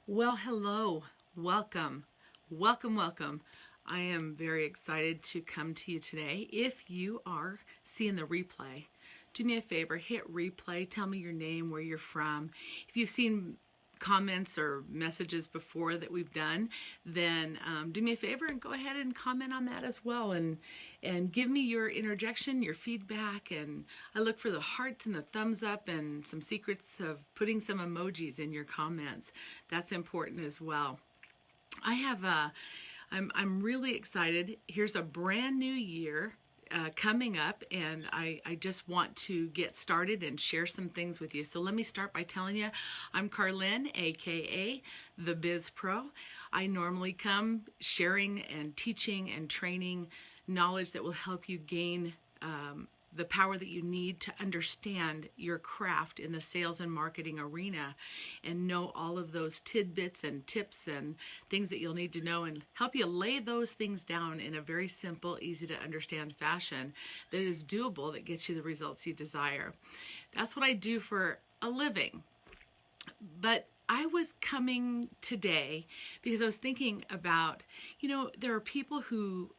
Well, hello, welcome, welcome. I am very excited to come to you today. If you are seeing the replay, do me a favor, hit replay, tell me your name, where you're from. If you've seen comments or messages before that we've done, then do me a favor and go ahead and comment on that as well, and give me your interjection, your feedback. And I look for the hearts and the thumbs up and some secrets of putting some emojis in your comments. That's important as well. I'm really excited. Here's a brand new year coming up, and I just want to get started and share some things with you. So let me start by telling you, I'm Karlyn, aka the Biz Pro. I normally come sharing and teaching and training knowledge that will help you gain the power that you need to understand your craft in the sales and marketing arena, and know all of those tidbits and tips and things that you'll need to know, and help you lay those things down in a very simple, easy to understand fashion that is doable, that gets you the results you desire. That's what I do for a living. But I was coming today because I was thinking about, there are people who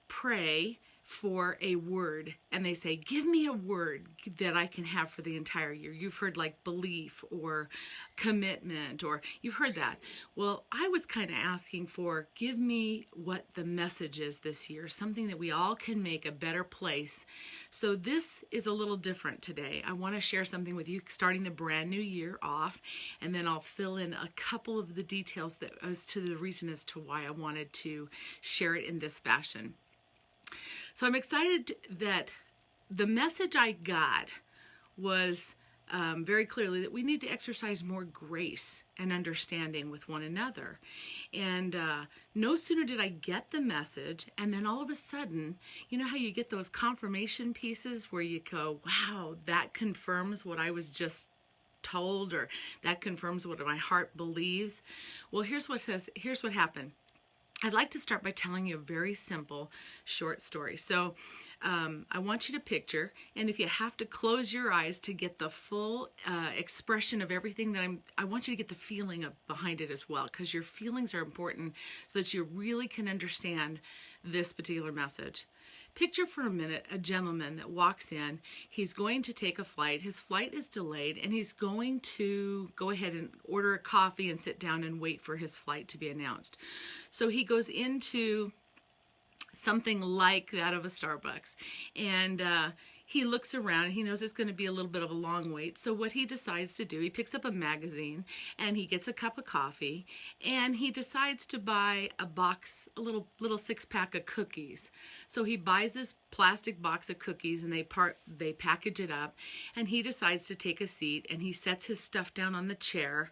pray for a word, and they say, give me a word that I can have for the entire year. You've heard like belief or commitment, or you've heard that. Well, I was kind of asking for, give me what the message is this year, something that we all can make a better place. So this is a little different today. I want to share something with you starting the brand new year off, and then I'll fill in a couple of the details that as to the reason as to why I wanted to share it in this fashion. So I'm excited that the message I got was very clearly that we need to exercise more grace and understanding with one another. And no sooner did I get the message, and then all of a sudden, you know how you get those confirmation pieces where you go, wow, that confirms what I was just told, or that confirms what my heart believes. Well, here's what happened. I'd like to start by telling you a very simple, short story. So I want you to picture, and if you have to close your eyes to get the full expression of everything that I want you to get the feeling behind it as well, because your feelings are important so that you really can understand this particular message. Picture for a minute a gentleman that walks in. He's going to take a flight. His flight is delayed, and he's going to go ahead and order a coffee and sit down and wait for his flight to be announced. So he goes into something like that of a Starbucks, and he looks around. He knows it's going to be a little bit of a long wait. So what he decides to do, he picks up a magazine, and he gets a cup of coffee, and he decides to buy a box, a little 6-pack of cookies. So he buys this plastic box of cookies, and they package it up, and he decides to take a seat, and he sets his stuff down on the chair,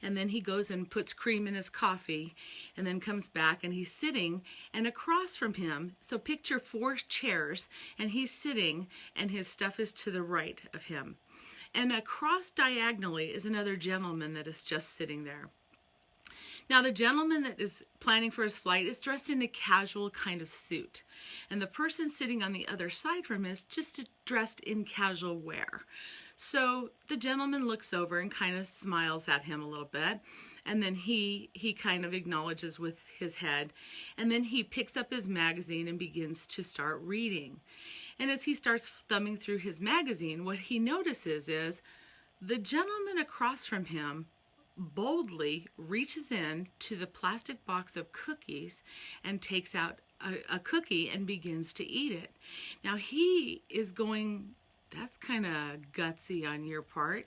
and then he goes and puts cream in his coffee, and then comes back, and he's sitting, and across from him, so picture 4 chairs, and he's sitting, and his stuff is to the right of him. And across diagonally is another gentleman that is just sitting there. Now, the gentleman that is planning for his flight is dressed in a casual kind of suit, and the person sitting on the other side from him is just dressed in casual wear. So the gentleman looks over and kind of smiles at him a little bit, and then he kind of acknowledges with his head, and then he picks up his magazine and begins to start reading. And as he starts thumbing through his magazine, what he notices is the gentleman across from him boldly reaches in to the plastic box of cookies and takes out a cookie and begins to eat it. Now he is going, that's kind of gutsy on your part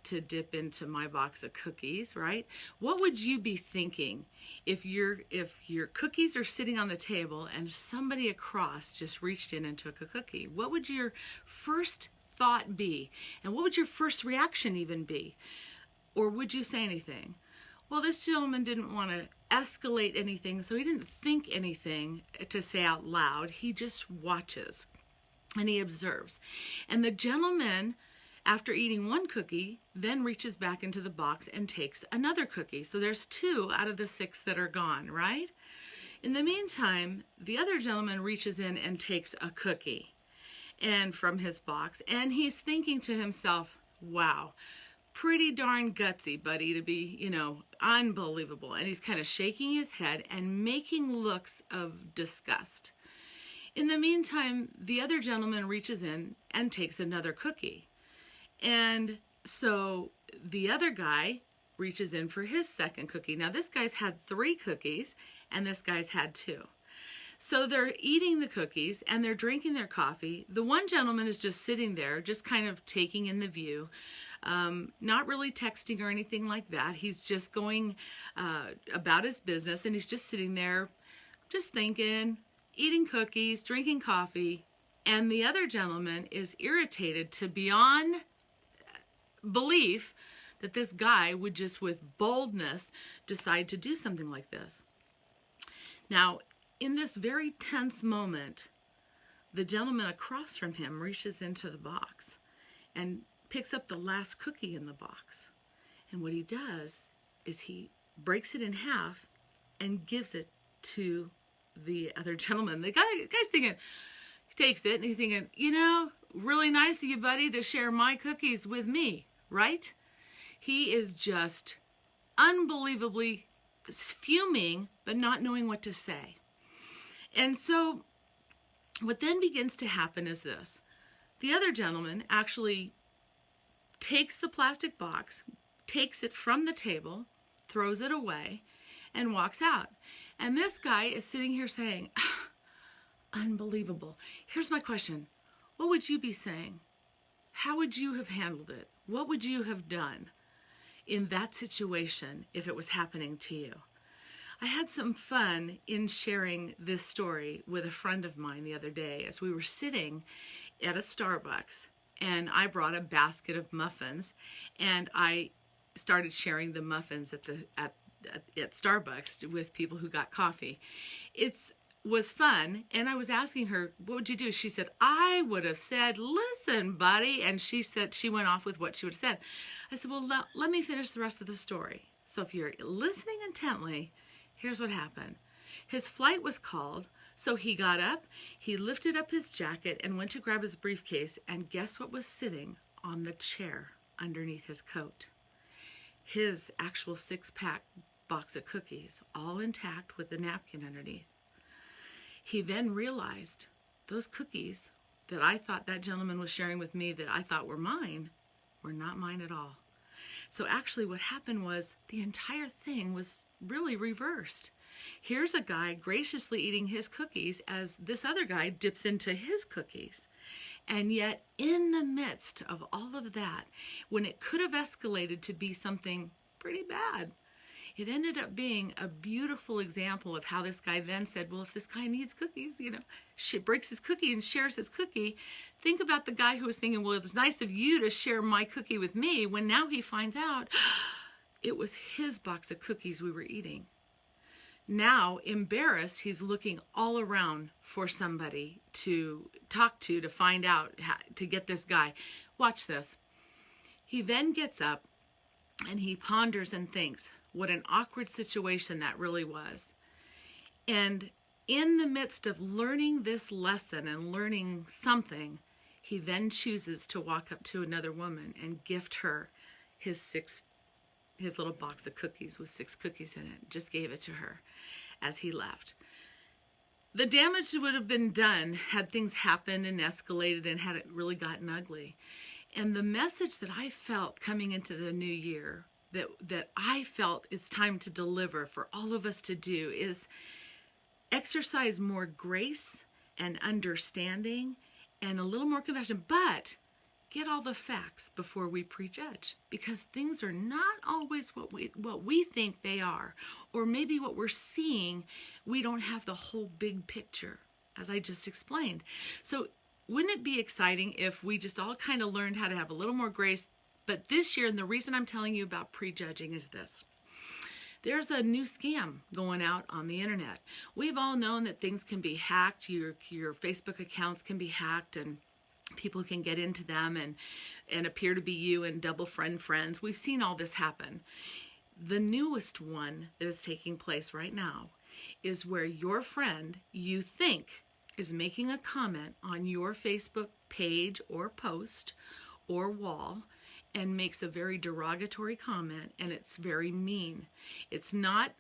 to dip into my box of cookies, right? What would you be thinking if your cookies are sitting on the table and somebody across just reached in and took a cookie? What would your first thought be? And what would your first reaction even be? Or would you say anything? Well, this gentleman didn't want to escalate anything, so he didn't think anything to say out loud. He just watches and he observes. And the gentleman, after eating 1 cookie, then reaches back into the box and takes another cookie. So there's 2 out of the 6 that are gone, right? In the meantime, the other gentleman reaches in and takes a cookie and from his box, and he's thinking to himself, wow, pretty darn gutsy, buddy, to be, unbelievable. And he's kind of shaking his head and making looks of disgust. In the meantime, the other gentleman reaches in and takes another cookie. And so the other guy reaches in for his second cookie. Now this guy's had 3 cookies and this guy's had 2. So they're eating the cookies and they're drinking their coffee. The one gentleman is just sitting there, just kind of taking in the view, not really texting or anything like that. He's just going about his business, and he's just sitting there, just thinking, eating cookies, drinking coffee. And the other gentleman is irritated to beyond belief that this guy would just with boldness decide to do something like this. Now, in this very tense moment, the gentleman across from him reaches into the box and picks up the last cookie in the box. And what he does is he breaks it in half and gives it to the other gentleman. The guy's thinking, he takes it and he's thinking, really nice of you, buddy, to share my cookies with me, right? He is just unbelievably fuming, but not knowing what to say. And so what then begins to happen is this. The other gentleman actually takes the plastic box, takes it from the table, throws it away, and walks out. And this guy is sitting here saying, unbelievable. Here's my question. What would you be saying? How would you have handled it? What would you have done in that situation if it was happening to you? I had some fun in sharing this story with a friend of mine the other day as we were sitting at a Starbucks, and I brought a basket of muffins, and I started sharing the muffins at Starbucks with people who got coffee. It was fun, and I was asking her, what would you do? She said, I would have said, listen, buddy, and she went off with what she would have said. I said, well, let me finish the rest of the story. So if you're listening intently, here's what happened. His flight was called, so he got up, he lifted up his jacket and went to grab his briefcase, and guess what was sitting on the chair underneath his coat? His actual 6-pack box of cookies, all intact with the napkin underneath. He then realized those cookies that I thought that gentleman was sharing with me that I thought were mine, were not mine at all. So actually what happened was the entire thing was really reversed. Here's a guy graciously eating his cookies as this other guy dips into his cookies. And yet in the midst of all of that, when it could have escalated to be something pretty bad, it ended up being a beautiful example of how this guy then said, well, if this guy needs cookies, she breaks his cookie and shares his cookie. Think about the guy who was thinking, well, it's nice of you to share my cookie with me, when now he finds out it was his box of cookies we were eating. Now, embarrassed, he's looking all around for somebody to talk to find out how to get this guy. Watch this. He then gets up and he ponders and thinks, what an awkward situation that really was. And in the midst of learning this lesson and learning something, he then chooses to walk up to another woman and gift her his little box of cookies with 6 cookies in it. Just gave it to her as he left. The damage would have been done had things happened and escalated and had it really gotten ugly. And the message that I felt coming into the new year, that I felt it's time to deliver for all of us to do, is exercise more grace and understanding and a little more compassion, but get all the facts before we prejudge, because things are not always what we think they are, or maybe what we're seeing, we don't have the whole big picture, as I just explained. So wouldn't it be exciting if we just all kind of learned how to have a little more grace? But this year, and the reason I'm telling you about prejudging is this. There's a new scam going out on the internet. We've all known that things can be hacked. Your Facebook accounts can be hacked, and people can get into them and appear to be you and double friends. We've seen all this happen. The newest one that is taking place right now is where your friend you think is making a comment on your Facebook page or post or wall, and makes a very derogatory comment, and it's very mean. It's not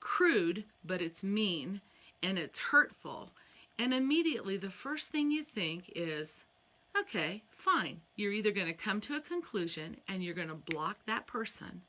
crude, but it's mean and it's hurtful. And immediately the first thing you think is, okay, fine. You're either going to come to a conclusion and you're going to block that person.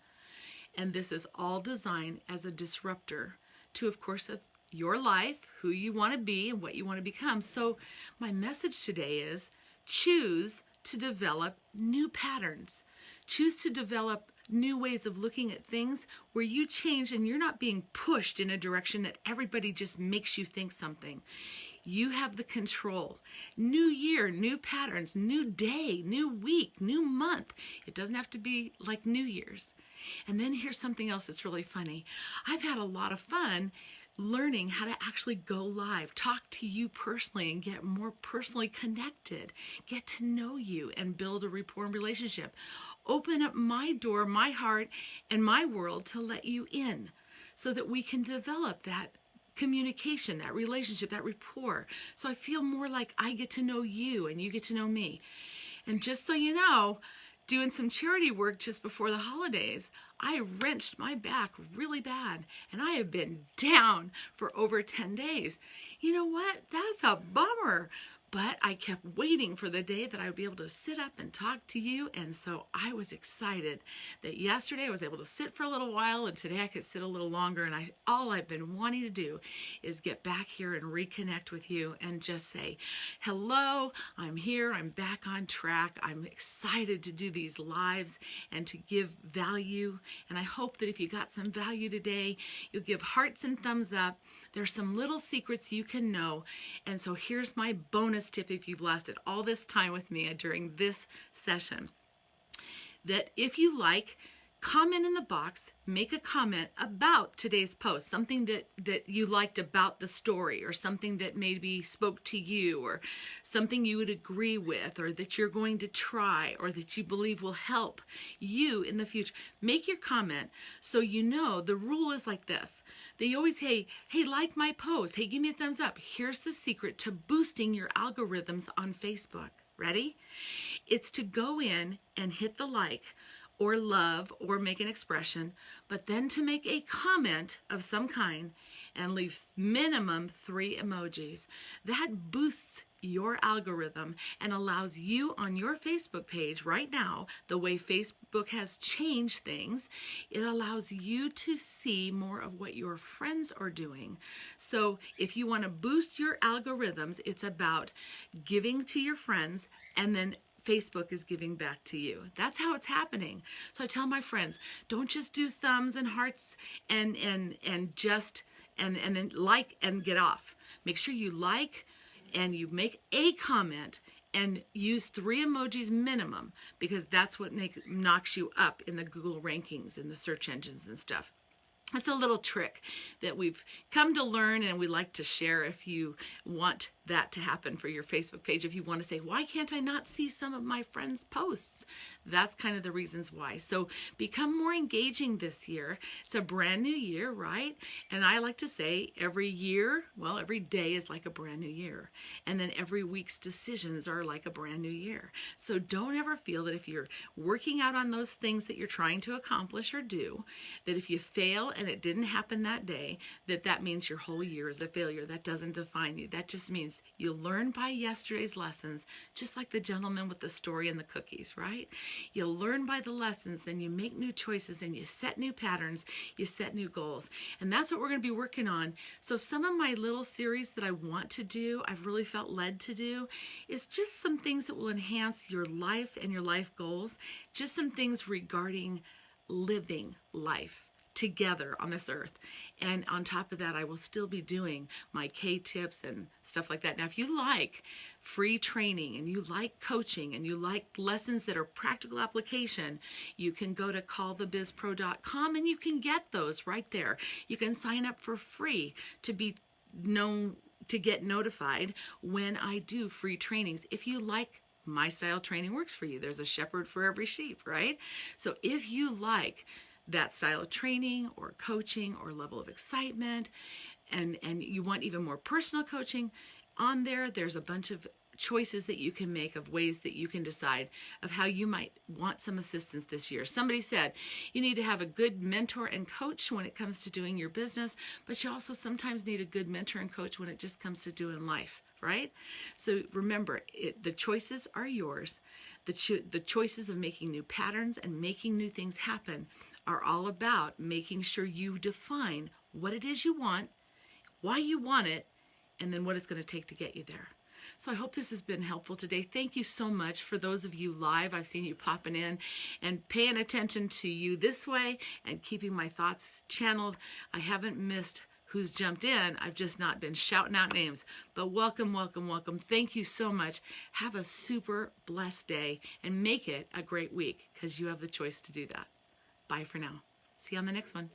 And this is all designed as a disruptor to, of course, your life, who you want to be and what you want to become. So my message today is choose to develop new patterns. Choose to develop new ways of looking at things where you change and you're not being pushed in a direction that everybody just makes you think something. You have the control. New year, new patterns, new day, new week, new month. It doesn't have to be like New Year's. And then here's something else that's really funny. I've had a lot of fun learning how to actually go live, talk to you personally and get more personally connected, get to know you and build a rapport and relationship. Open up my door, my heart, and my world to let you in so that we can develop that communication, that relationship, that rapport. So I feel more like I get to know you and you get to know me. And just so you know, doing some charity work just before the holidays, I wrenched my back really bad and I have been down for over 10 days. You know what? That's a bummer. But I kept waiting for the day that I would be able to sit up and talk to you. And so I was excited that yesterday I was able to sit for a little while and today I could sit a little longer. And all I've been wanting to do is get back here and reconnect with you and just say, hello, I'm here, I'm back on track. I'm excited to do these lives and to give value. And I hope that if you got some value today, you'll give hearts and thumbs up. There's some little secrets you can know. And so here's my bonus tip if you've lasted all this time with me during this session. That if you like, comment in the box, make a comment about today's post, something that you liked about the story or something that maybe spoke to you or something you would agree with or that you're going to try or that you believe will help you in the future. Make your comment so you know the rule is like this. They always say, hey, like my post. Hey, give me a thumbs up. Here's the secret to boosting your algorithms on Facebook. Ready? It's to go in and hit the like or love or make an expression, but then to make a comment of some kind and leave minimum 3 emojis. That boosts your algorithm and allows you on your Facebook page right now, the way Facebook has changed things, it allows you to see more of what your friends are doing. So if you want to boost your algorithms, it's about giving to your friends and then Facebook is giving back to you. That's how it's happening. So I tell my friends, don't just do thumbs and hearts and then like and get off. Make sure you like and you make a comment and use 3 emojis minimum because that's what knocks you up in the Google rankings and the search engines and stuff. That's a little trick that we've come to learn and we like to share if you want that to happen for your Facebook page. If you want to say, why can't I not see some of my friends' posts? That's kind of the reasons why. So become more engaging this year. It's a brand new year, right? And I like to say every year, well, every day is like a brand new year. And then every week's decisions are like a brand new year. So don't ever feel that if you're working out on those things that you're trying to accomplish or do, that if you fail and it didn't happen that day, that means your whole year is a failure. That doesn't define you. That just means you learn by yesterday's lessons, just like the gentleman with the story and the cookies, right? You learn by the lessons, then you make new choices and you set new patterns, you set new goals. And that's what we're going to be working on. So some of my little series that I want to do, I've really felt led to do, is just some things that will enhance your life and your life goals, just some things regarding living life together on this earth. And on top of that, I will still be doing my K-tips and stuff like that. Now, if you like free training and you like coaching and you like lessons that are practical application, you can go to callthebizpro.com and you can get those right there. You can sign up for free to be known, to get notified when I do free trainings. If you like my style training works for you, there's a shepherd for every sheep, right? So if you like that style of training or coaching or level of excitement and you want even more personal coaching, on there's a bunch of choices that you can make, of ways that you can decide of how you might want some assistance this year. Somebody said you need to have a good mentor and coach when it comes to doing your business, but you also sometimes need a good mentor and coach when it just comes to doing life, right? So remember, the choices are yours. The choices of making new patterns and making new things happen are all about making sure you define what it is you want, why you want it, and then what it's going to take to get you there. So I hope this has been helpful today. Thank you so much for those of you live. I've seen you popping in and paying attention to you this way and keeping my thoughts channeled. I haven't missed who's jumped in. I've just not been shouting out names. But welcome, welcome, welcome. Thank you so much. Have a super blessed day and make it a great week, because you have the choice to do that. Bye for now. See you on the next one.